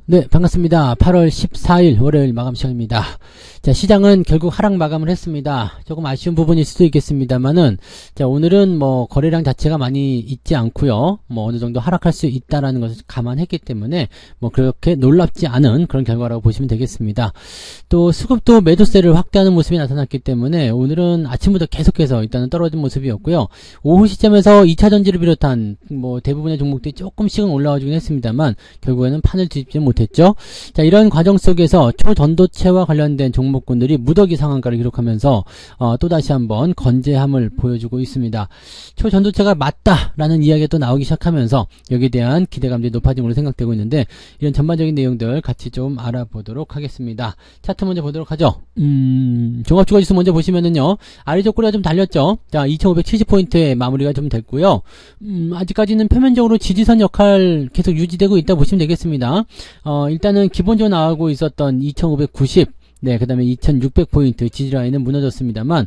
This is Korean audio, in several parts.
네, 반갑습니다. 8월 14일 월요일 마감 시간입니다. 자, 시장은 결국 하락 마감을 했습니다. 조금 아쉬운 부분일 수도 있겠습니다만은, 자, 오늘은 뭐 거래량 자체가 많이 있지 않고요. 뭐 어느 정도 하락할 수 있다라는 것을 감안했기 때문에 뭐 그렇게 놀랍지 않은 그런 결과라고 보시면 되겠습니다. 또 수급도 매도세를 확대하는 모습이 나타났기 때문에 오늘은 아침부터 계속해서 일단은 떨어진 모습이었고요. 오후 시점에서 2차 전지를 비롯한 뭐 대부분의 종목들이 조금씩은 올라와 주긴 했습니다만 결국에는 판을 뒤집지 못했죠. 자, 이런 과정 속에서 초전도체와 관련된 종목군들이 무더기 상한가를 기록하면서 또다시 한번 건재함을 보여주고 있습니다. 초전도체가 맞다라는 이야기가 또 나오기 시작하면서 여기에 대한 기대감들이 높아진 걸로 생각되고 있는데 이런 전반적인 내용들 같이 좀 알아보도록 하겠습니다. 차트 먼저 보도록 하죠. 종합주가지수 먼저 보시면은요, 아래쪽 꼬리가 좀 달렸죠. 자, 2570포인트의 마무리가 좀 됐고요. 아직까지는 표면적으로 지지선 역할 계속 유지되고 있다 보시면 되겠습니다. 일단은 기본적으로 나오고 있었던 2590, 네, 그 다음에 2600포인트 지지라인은 무너졌습니다만,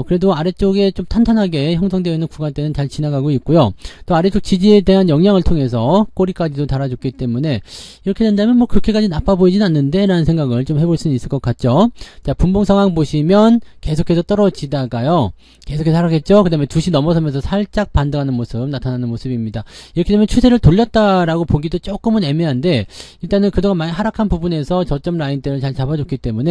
그래도 아래쪽에 좀 탄탄하게 형성되어 있는 구간대는 잘 지나가고 있고요. 또 아래쪽 지지에 대한 영향을 통해서 꼬리까지도 달아줬기 때문에, 이렇게 된다면 뭐 그렇게까지 나빠 보이진 않는데, 라는 생각을 좀 해볼 수는 있을 것 같죠. 자, 분봉 상황 보시면 계속해서 떨어지다가요, 계속해서 하락했죠. 그 다음에 2시 넘어서면서 살짝 반등하는 모습, 나타나는 모습입니다. 이렇게 되면 추세를 돌렸다라고 보기도 조금은 애매한데, 일단은 그동안 많이 하락한 부분에서 저점 라인대를 잘 잡아줬기 때문에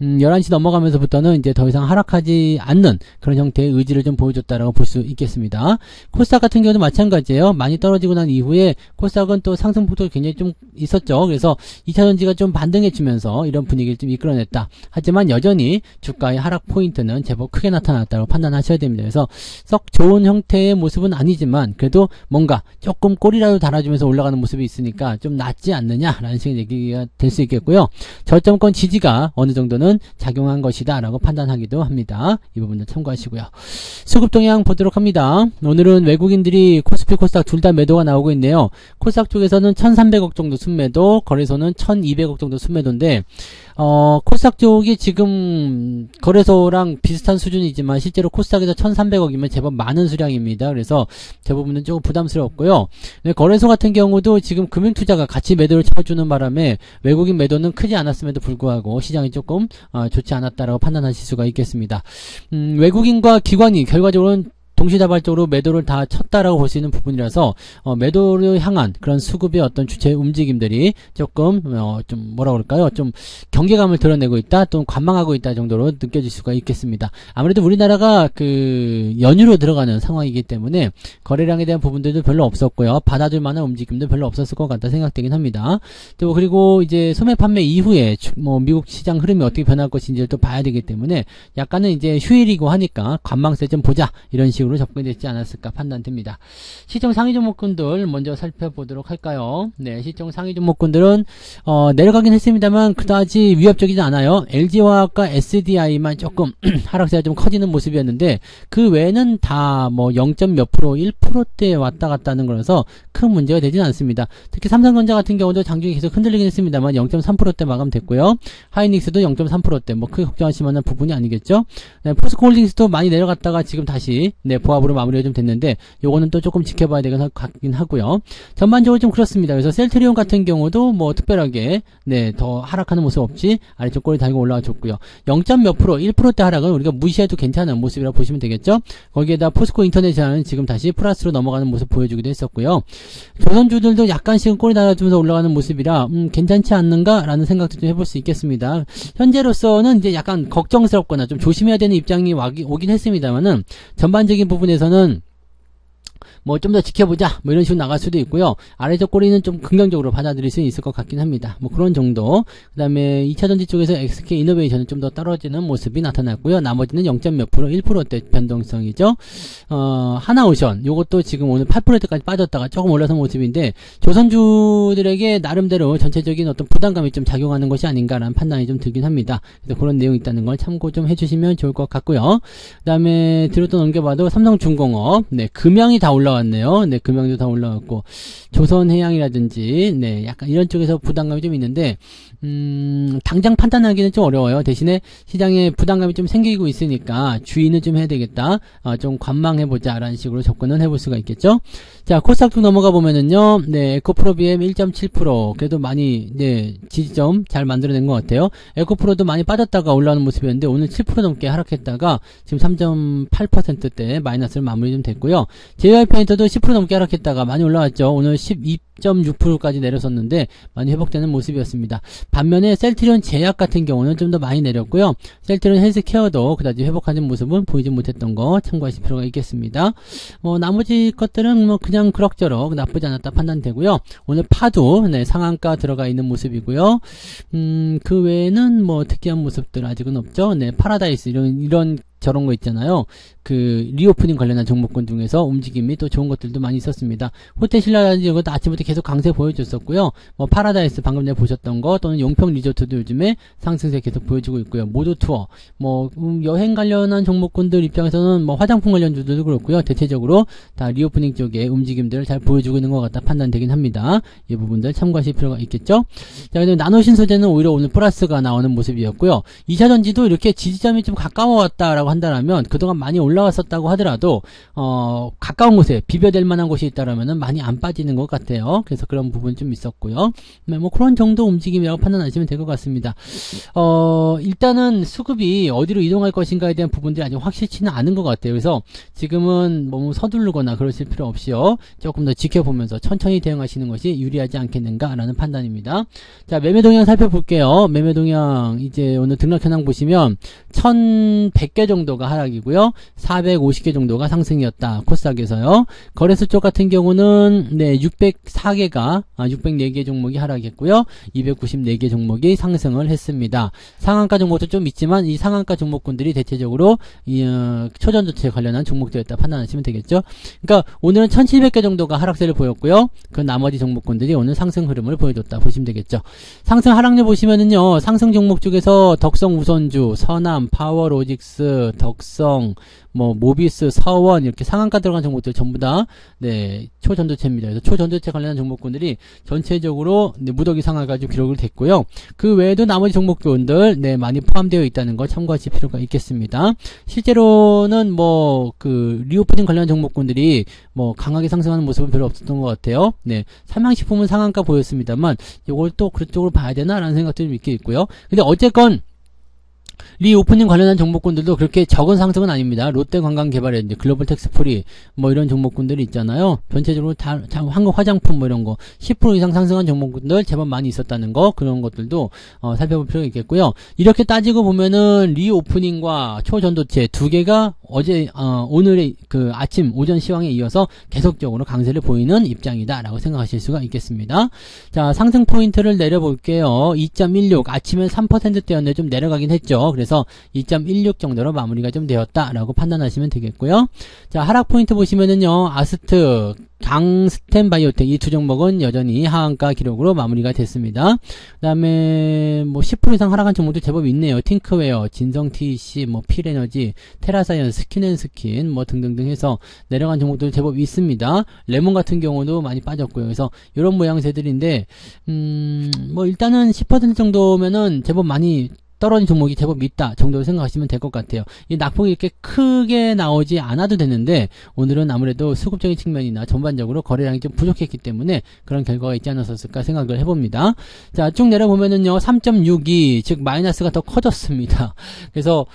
11시 넘어가면서부터는 이제 더 이상 하락하지 않는 그런 형태의 의지를 좀 보여줬다라고 볼 수 있겠습니다. 코스닥 같은 경우도 마찬가지예요. 많이 떨어지고 난 이후에 코스닥은 또 상승폭도 굉장히 좀 있었죠. 그래서 2차전지가 좀 반등해주면서 이런 분위기를 좀 이끌어냈다. 하지만 여전히 주가의 하락 포인트는 제법 크게 나타났다고 판단하셔야 됩니다. 그래서 썩 좋은 형태의 모습은 아니지만 그래도 뭔가 조금 꼬리라도 달아주면서 올라가는 모습이 있으니까 좀 낫지 않느냐라는 식의 얘기가 될 수 있겠고요. 저점권 지지가 어느 정도는 작용한 것이다 라고 판단하기도 합니다. 이 부분도 참고하시고요. 수급 동향 보도록 합니다. 오늘은 외국인들이 코스피 코스닥 둘 다 매도가 나오고 있네요. 코스닥 쪽에서는 1300억 정도 순매도, 거래소는 1200억 정도 순매도인데 코스닥 쪽이 지금 거래소랑 비슷한 수준이지만 실제로 코스닥에서 1300억이면 제법 많은 수량입니다. 그래서 대부분은 조금 부담스럽고요. 거래소 같은 경우도 지금 금융투자가 같이 매도를 쳐주는 바람에 외국인 매도는 크지 않았음에도 불구하고 시장이 조금 좋지 않았다라고 판단하실 수가 있겠습니다. 외국인과 기관이 결과적으로는 동시다발적으로 매도를 다 쳤다라고 볼 수 있는 부분이라서 매도를 향한 그런 수급의 어떤 주체 움직임들이 조금 좀 뭐라 그럴까요? 좀 경계감을 드러내고 있다, 또는 관망하고 있다 정도로 느껴질 수가 있겠습니다. 아무래도 우리나라가 그 연휴로 들어가는 상황이기 때문에 거래량에 대한 부분들도 별로 없었고요. 받아줄 만한 움직임도 별로 없었을 것 같다 생각되긴 합니다. 또 그리고 이제 소매 판매 이후에 뭐 미국 시장 흐름이 어떻게 변할 것인지를 또 봐야 되기 때문에 약간은 이제 휴일이고 하니까 관망세 좀 보자 이런 식으로 접근이 됐지 않았을까 판단됩니다. 시총 상위 종목군들 먼저 살펴보도록 할까요? 네, 시총 상위 종목군들은 내려가긴 했습니다만 그다지 위협적이지 않아요. LG화학과 SDI만 조금 하락세가 좀 커지는 모습이었는데 그 외에는 다 뭐 0. 몇 프로, 1%대 왔다 갔다 하는 거라서 큰 문제가 되지는 않습니다. 특히 삼성전자 같은 경우도 장중에 계속 흔들리긴 했습니다만 0.3%대 마감됐고요. 하이닉스도 0.3%대 뭐 크게 걱정하실 만한 부분이 아니겠죠. 네, 포스코홀딩스도 많이 내려갔다가 지금 다시 보합으로 마무리가 좀 됐는데 요거는 또 조금 지켜봐야 되긴 하고요. 전반적으로 좀 그렇습니다. 그래서 셀트리온 같은 경우도 뭐 특별하게 더 하락하는 모습 없이 아래쪽 꼬리 달고 올라와 줬고요. 0. 몇 프로, 1%대 하락은 우리가 무시해도 괜찮은 모습이라고 보시면 되겠죠. 거기에다 포스코 인터내셔널은 지금 다시 플러스로 넘어가는 모습 보여주기도 했었고요. 조선주들도 약간씩은 꼬리 달아주면서 올라가는 모습이라 괜찮지 않는가 라는 생각도 좀 해볼 수 있겠습니다. 현재로서는 이제 약간 걱정스럽거나 좀 조심해야 되는 입장이 오긴 했습니다만은 전반적인 부분에서는 뭐 좀 더 지켜보자 뭐 이런 식으로 나갈 수도 있고요. 아래쪽 꼬리는 좀 긍정적으로 받아들일 수 있을 것 같긴 합니다. 뭐 그런 정도. 그 다음에 2차전지 쪽에서 SK 이노베이션은 좀 더 떨어지는 모습이 나타났고요. 나머지는 0. 몇 프로 1%대 변동성이죠. 하나오션 요것도 지금 오늘 8%까지 빠졌다가 조금 올라선 모습인데 조선주들에게 나름대로 전체적인 어떤 부담감이 좀 작용하는 것이 아닌가라는 판단이 좀 들긴 합니다. 그래서 그런 내용이 있다는 걸 참고 좀 해주시면 좋을 것 같고요. 그 다음에 뒤로 또 넘겨봐도 삼성중공업, 네, 금양이 다 올라왔네요. 네, 금양도 다 올라왔고, 조선해양이라든지, 네, 약간 이런 쪽에서 부담감이 좀 있는데, 당장 판단하기는 좀 어려워요. 대신에 시장에 부담감이 좀 생기고 있으니까 주의는 좀 해야 되겠다. 좀 관망해보자 라는 식으로 접근은 해볼 수가 있겠죠. 자, 코스닥 쪽 넘어가 보면은요, 네, 에코프로 BM 1.7%, 그래도 많이, 네, 지지점 잘 만들어낸 것 같아요. 에코프로도 많이 빠졌다가 올라오는 모습이었는데, 오늘 7% 넘게 하락했다가, 지금 3.8%대 마이너스를 마무리 좀 됐고요. JY페인터도 10% 넘게 하락했다가 많이 올라왔죠. 오늘 12.6%까지 내려섰는데, 많이 회복되는 모습이었습니다. 반면에 셀트리온 제약 같은 경우는 좀 더 많이 내렸고요. 셀트리온 헬스케어도 그다지 회복하는 모습은 보이지 못했던 거 참고하실 필요가 있겠습니다. 나머지 것들은 뭐 그냥 그럭저럭 나쁘지 않았다 판단되고요. 오늘 파도, 네, 상한가 들어가 있는 모습이고요. 그 외에는 뭐 특이한 모습들 아직은 없죠. 네, 파라다이스 이런 저런 거 있잖아요. 그 리오프닝 관련한 종목군 중에서 움직임이 또 좋은 것들도 많이 있었습니다. 호텔신라라든지 이런 것도 아침부터 계속 강세 보여줬었고요. 뭐 파라다이스 방금 전에 보셨던 거 또는 용평 리조트도 요즘에 상승세 계속 보여주고 있고요. 모두 투어 뭐 여행 관련한 종목군들 입장에서는 뭐 화장품 관련주들도 그렇고요. 대체적으로 다 리오프닝 쪽에 움직임들을 잘 보여주고 있는 것 같다 판단되긴 합니다. 이 부분들 참고하실 필요가 있겠죠. 자, 그다음에 나노신소재는 오히려 오늘 플러스가 나오는 모습이었고요. 2차전지도 이렇게 지지점이 좀 가까워왔다라고 한다면 그동안 많이 올라왔었다고 하더라도 가까운 곳에 비벼댈 만한 곳이 있다라면은 많이 안 빠지는 것 같아요. 그래서 그런 부분 좀 있었고요. 네, 뭐 그런 정도 움직임이라고 판단하시면 될 것 같습니다. 일단은 수급이 어디로 이동할 것인가에 대한 부분들이 아직 확실치는 않은 것 같아요. 그래서 지금은 너무 서두르거나 그러실 필요 없이요. 조금 더 지켜보면서 천천히 대응하시는 것이 유리하지 않겠는가라는 판단입니다. 자, 매매 동향 살펴볼게요. 매매 동향 이제 오늘 등락 현황 보시면 1100개 정도가 하락이고요. 450개 정도가 상승이었다. 코스닥에서요. 거래소 쪽 같은 경우는 네, 604개가 604개 종목이 하락했고요. 294개 종목이 상승을 했습니다. 상한가 종목도 좀 있지만 이 상한가 종목군들이 대체적으로 초전도체 관련한 종목들이었다 판단하시면 되겠죠. 그러니까 오늘은 1700개 정도가 하락세를 보였고요. 그 나머지 종목군들이 오늘 상승 흐름을 보여줬다 보시면 되겠죠. 상승 하락률 보시면은요. 상승 종목 중에서 덕성 우선주, 서남, 파워로직스, 덕성, 뭐 모비스, 서원 이렇게 상한가 들어간 종목들 전부 다 네, 초전도체입니다. 그래서 초전도체 관련한 종목군들이 전체적으로 네, 무더기 상하가지고 기록을 됐고요. 그 외에도 나머지 종목군들 네, 많이 포함되어 있다는 걸 참고하실 필요가 있겠습니다. 실제로는 뭐 그 리오프닝 관련한 종목군들이 뭐 강하게 상승하는 모습은 별로 없었던 것 같아요. 네, 삼양식품은 상한가 보였습니다만 이걸 또 그쪽으로 봐야 되나라는 생각도 좀 있게 있고요. 근데 어쨌건 리오프닝 관련한 종목군들도 그렇게 적은 상승은 아닙니다. 롯데관광개발이라든지 글로벌텍스프리 뭐 이런 종목군들이 있잖아요. 전체적으로 다 한국 화장품 뭐 이런 거 10% 이상 상승한 종목군들 제법 많이 있었다는 거 그런 것들도 살펴볼 필요가 있겠고요. 이렇게 따지고 보면은 리오프닝과 초전도체 두 개가 어제 오늘의 그 아침 오전 시황에 이어서 계속적으로 강세를 보이는 입장이다라고 생각하실 수가 있겠습니다. 자, 상승 포인트를 내려볼게요. 2.16 아침에 3%대였는데 좀 내려가긴 했죠. 그래서 2.16 정도로 마무리가 좀 되었다라고 판단하시면 되겠고요. 자, 하락 포인트 보시면은요. 아스트, 강스텐바이오텍 이 두 종목은 여전히 하한가 기록으로 마무리가 됐습니다. 그 다음에 뭐 10% 이상 하락한 종목도 제법 있네요. 팅크웨어, 진성TC, 뭐 필에너지, 테라사이언스, 스킨앤스킨 뭐 등등등 해서 내려간 종목도 제법 있습니다. 레몬 같은 경우도 많이 빠졌고요. 그래서 이런 모양새들인데 뭐 일단은 10% 정도면은 제법 많이 떨어진 종목이 제법 있다 정도로 생각하시면 될 것 같아요. 이 낙폭이 이렇게 크게 나오지 않아도 되는데 오늘은 아무래도 수급적인 측면이나 전반적으로 거래량이 좀 부족했기 때문에 그런 결과가 있지 않았을까 생각을 해봅니다. 자, 쭉 내려보면은요 3.62 즉 마이너스가 더 커졌습니다. 그래서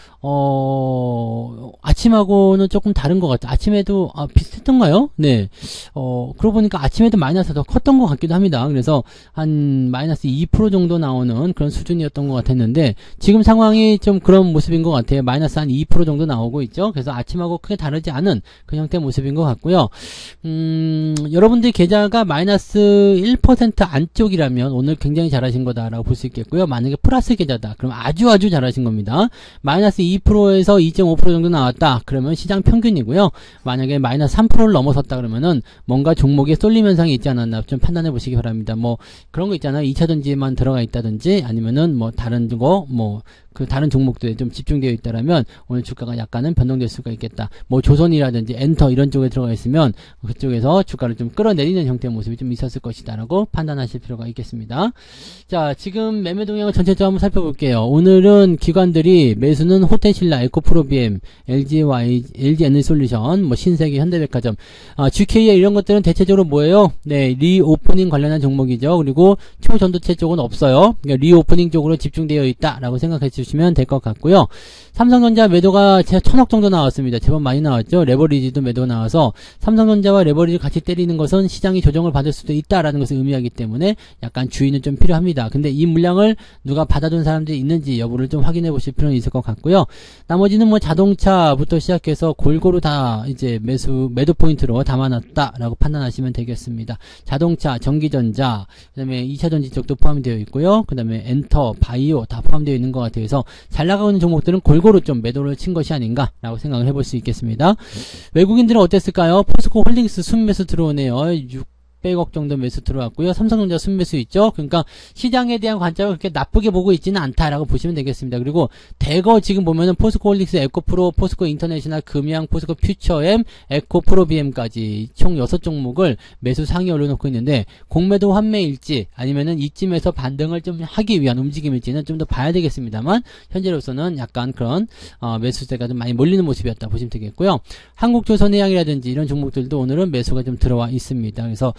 아침하고는 조금 다른 것 같아요. 아침에도 비슷했던가요? 네. 그러고 보니까 아침에도 마이너스가 더 컸던 것 같기도 합니다. 그래서 한 마이너스 2% 정도 나오는 그런 수준이었던 것 같았는데 지금 상황이 좀 그런 모습인 것 같아요. 마이너스 한 2% 정도 나오고 있죠. 그래서 아침하고 크게 다르지 않은 그 형태의 모습인 것 같고요. 여러분들 계좌가 마이너스 1% 안쪽이라면 오늘 굉장히 잘하신 거다라고 볼 수 있겠고요. 만약에 플러스 계좌다. 그럼 아주 잘하신 겁니다. 마이너스 2%에서 2.5% 정도 나왔다. 그러면 시장 평균이고요. 만약에 마이너스 3%를 넘어섰다 그러면은 뭔가 종목에 쏠림 현상이 있지 않았나 좀 판단해 보시기 바랍니다. 뭐 그런 거 있잖아요. 2차전지에만 들어가 있다든지 아니면은 뭐 다른 거 그 다른 종목들에 좀 집중되어 있다라면 오늘 주가가 약간은 변동될 수가 있겠다. 뭐 조선이라든지 엔터 이런 쪽에 들어가 있으면 그쪽에서 주가를 좀 끌어내리는 형태의 모습이 좀 있었을 것이다라고 판단하실 필요가 있겠습니다. 자, 지금 매매 동향을 전체적으로 한번 살펴볼게요. 오늘은 기관들이 매수는 호텔신라, 에코프로비엠, LG 에너지솔루션, 뭐 신세계, 현대백화점, GKA 이런 것들은 대체적으로 뭐예요? 네, 리오프닝 관련한 종목이죠. 그리고 초전도체 쪽은 없어요. 그러니까 리오프닝 쪽으로 집중되어 있다라고 생각해 주시면 될 것 같고요. 삼성전자 매도가 1000억 정도 나왔습니다. 제법 많이 나왔죠. 레버리지도 매도가 나와서 삼성전자와 레버리지 같이 때리는 것은 시장이 조정을 받을 수도 있다라는 것을 의미하기 때문에 약간 주의는 좀 필요합니다. 근데 이 물량을 누가 받아둔 사람들이 있는지 여부를 좀 확인해 보실 필요는 있을 것 같고요. 나머지는 뭐 자동차부터 시작해서 골고루 다 이제 매도 포인트로 담아놨다라고 판단하시면 되겠습니다. 자동차, 전기전자, 그 다음에 2차전지 쪽도 포함되어 있고요. 그 다음에 엔터, 바이오 다 포함되어 있는 것 같아요. 그래서 잘 나가고 있는 종목들은 골고루 좀 매도를 친 것이 아닌가라고 생각을 해볼 수 있겠습니다. 외국인들은 어땠을까요? 포스코 홀딩스 순매수 들어오네요. 600억 정도 매수 들어왔고요. 삼성전자 순매수 있죠. 그러니까 시장에 대한 관점을 그렇게 나쁘게 보고 있지는 않다라고 보시면 되겠습니다. 그리고 대거 지금 보면은 포스코 홀딩스, 에코프로, 포스코 인터내셔널, 금양, 포스코 퓨처엠, 에코프로비엠까지 총 6종목을 매수 상위에 올려놓고 있는데 공매도 환매일지 아니면은 이쯤에서 반등을 좀 하기 위한 움직임일지는 좀 더 봐야 되겠습니다만 현재로서는 약간 그런 매수세가 좀 많이 몰리는 모습이었다 보시면 되겠고요. 한국조선해양이라든지 이런 종목들도 오늘은 매수가 좀 들어와 있습니다. 그래서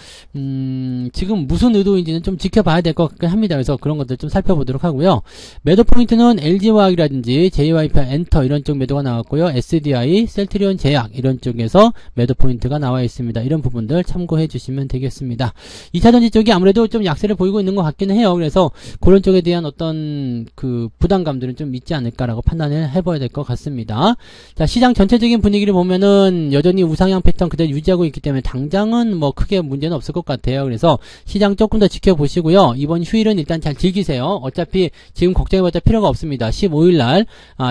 지금 무슨 의도인지는 좀 지켜봐야 될 것 같긴 합니다. 그래서 그런 것들 좀 살펴보도록 하고요. 매도 포인트는 LG화학이라든지 JYP 엔터 이런 쪽 매도가 나왔고요. SDI, 셀트리온 제약 이런 쪽에서 매도 포인트가 나와 있습니다. 이런 부분들 참고해 주시면 되겠습니다. 2차전지 쪽이 아무래도 좀 약세를 보이고 있는 것 같기는 해요. 그래서 그런 쪽에 대한 어떤 그 부담감들은 좀 있지 않을까라고 판단을 해봐야 될 것 같습니다. 자, 시장 전체적인 분위기를 보면은 여전히 우상향 패턴 그대로 유지하고 있기 때문에 당장은 뭐 크게 문제는 없을 것 같아요. 그래서 시장 조금 더 지켜보시고요. 이번 휴일은 일단 잘 즐기세요. 어차피 지금 걱정해봤자 필요가 없습니다. 15일날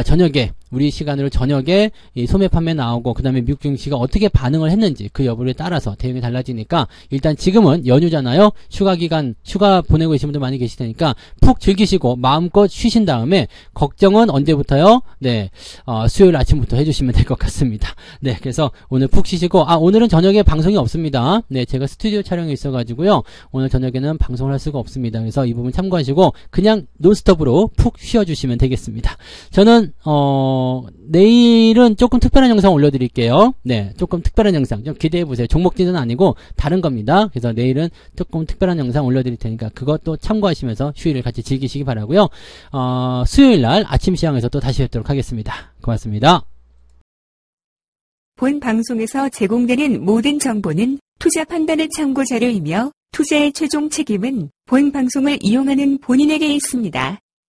저녁에 우리 시간으로 저녁에 이 소매 판매 나오고 그 다음에 미국 증시가 어떻게 반응을 했는지 그 여부에 따라서 대응이 달라지니까 일단 지금은 연휴잖아요. 휴가 기간 휴가 보내고 계신 분들 많이 계실 테니까 푹 즐기시고 마음껏 쉬신 다음에 걱정은 언제부터요? 네, 수요일 아침부터 해주시면 될 것 같습니다. 네, 그래서 오늘 푹 쉬시고 오늘은 저녁에 방송이 없습니다. 네, 제가 스튜디오 촬영이 있어가지고요. 오늘 저녁에는 방송을 할 수가 없습니다. 그래서 이 부분 참고하시고 그냥 논스톱으로 푹 쉬어주시면 되겠습니다. 저는 내일은 조금 특별한 영상 올려드릴게요. 네, 조금 특별한 영상 좀 기대해보세요. 종목진은 아니고 다른 겁니다. 그래서 내일은 조금 특별한 영상 올려드릴 테니까 그것도 참고하시면서 휴일을 같이 즐기시기 바라고요. 수요일날 아침 시황에서 또 다시 뵙도록 하겠습니다. 고맙습니다. 본 방송에서 제공되는 모든 정보는 투자 판단의 참고 자료이며 투자의 최종 책임은 본 방송을 이용하는 본인에게 있습니다.